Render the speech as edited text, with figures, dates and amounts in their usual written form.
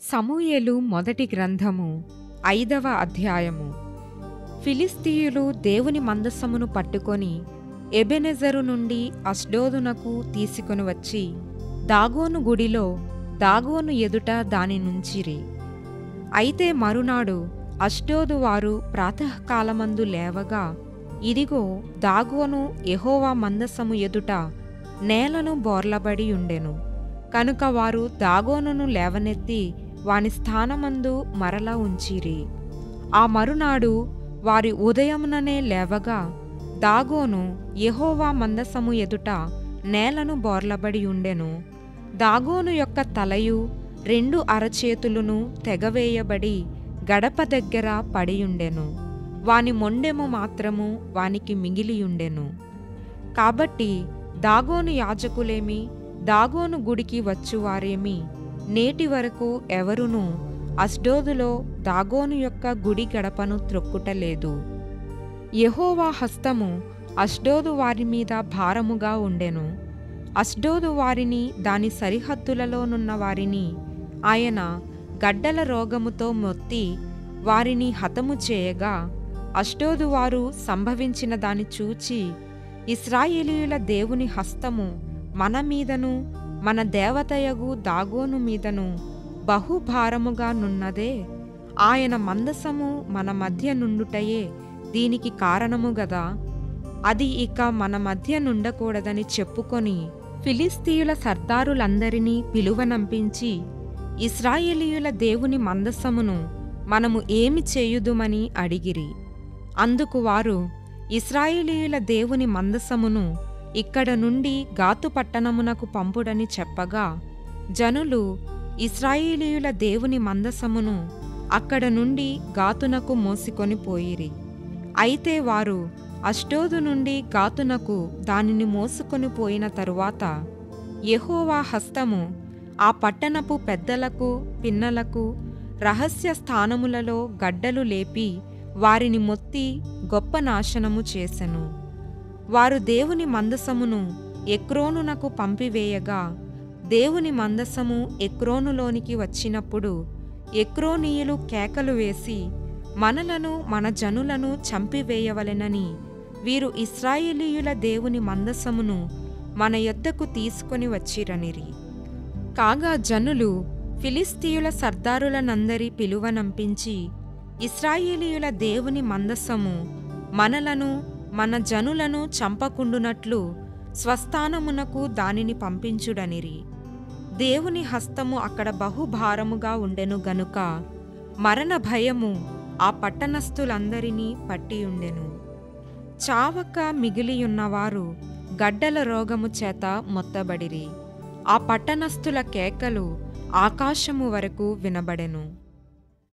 సమూయేలు మొదటి గ్రంథము 5వ అధ్యాయము. ఫిలిష్తీయులు దేవుని మందసమును పట్టుకొని ఎబెనెజరు నుండి అష్డోదునకు తీసుకొని వచ్చి దాగోను గుడిలో దాగోను ఎదుట దాని నుంచిరి. అయితే మరునాడు అష్డోదు వారు ప్రాతకాలమందు లేవగా, ఇదిగో దాగోను యెహోవా మందసము ఎదుట నేలను బోర్లబడి ఉండెను. కనుక వారు దాగోనును లేవనెత్తి వాని స్థానమందు మరలా ఉంచిరి. ఆ మరునాడు వారి ఉదయముననే లేవగా, దాగోను యెహోవా మందసము ఎదుట నేలను బోర్లబడి ఉండెను. దాగోను యొక్క తలయు 2 అరచేతులును తెగవేయబడి గడప దగ్గర పడియుండెను. వాని మొండెము మాత్రము వానికి మిగిలియుండెను. కాబట్టి దాగోను యాజకులేమి, దాగోను గుడికి వచ్చువారేమి నేటి వరకు ఎవరునూ అష్డోదులో దాగోను యొక్క గుడి గడపను త్రొక్కుటలేదు. యెహోవా హస్తము అష్డోదు వారి మీద భారముగా ఉండెను. అష్డోదు వారిని దాని సరిహద్దులలోనున్న వారిని ఆయన గడ్డల రోగముతో మొత్తి వారిని హతము చేయగా, అష్డోదు వారు సంభవించిన దాని చూచి, ఇశ్రాయేలీయుల దేవుని హస్తము మన మీదను మన దేవతయగు దాగోను మీదను బహుభారముగా నున్నదే. ఆయన మందసము మన మధ్య నుండుటయే దీనికి కారణము గదా. అది ఇక మన మధ్య నుండకూడదని చెప్పుకొని ఫిలిష్తీయుల సర్దారులందరినీ పిలువనంపించి, ఇశ్రాయేలీయుల దేవుని మందసమును మనము ఏమి చేయుదుమని అడిగిరి. అందుకు వారు, ఇశ్రాయేలీయుల దేవుని మందసమును ఇక్కడ నుండి గాతు పట్టణమునకు పంపుడని చెప్పగా, జనులు ఇశ్రాయేలీయుల దేవుని మందసమును అక్కడ నుండి గాతునకు మోసికొని పోయిరి. అయితే వారు అష్డోదు నుండి గాతునకు దానిని మోసుకొని పోయిన తరువాత యెహోవా హస్తము ఆ పట్టణపు పెద్దలకు పిన్నలకు రహస్య స్థానములలో గడ్డలు లేపి వారిని మొత్తి గొప్ప నాశనము చేసెను. వారు దేవుని మందసమును ఎక్రోనునకు పంపివేయగా, దేవుని మందసము ఎక్రోనులోనికి వచ్చినప్పుడు ఎక్రోనీయులు కేకలు వేసి, మనలను మన జనులను చంపివేయవలెనని వీరు ఇశ్రాయేలీయుల దేవుని మందసమును మన యొద్దకు తీసుకొని వచ్చిరనిరి. కాగా జనులు ఫిలిష్తీయుల సర్దారులనందరి పిలువనంపించి, ఇశ్రాయేలీయుల దేవుని మందసము మనలను మన జనులను చంపకుండునట్లు స్వస్థానమునకు దానిని పంపించుడనిరి. దేవుని హస్తము అక్కడ బహుభారముగా ఉండెను గనుక మరణ భయము ఆ పట్టణస్థులందరినీ పట్టియుండెను. చావక మిగిలియున్నవారు గడ్డల రోగము చేత మొత్తబడిరి. ఆ పట్టణస్థుల కేకలు ఆకాశము వరకు వినబడెను.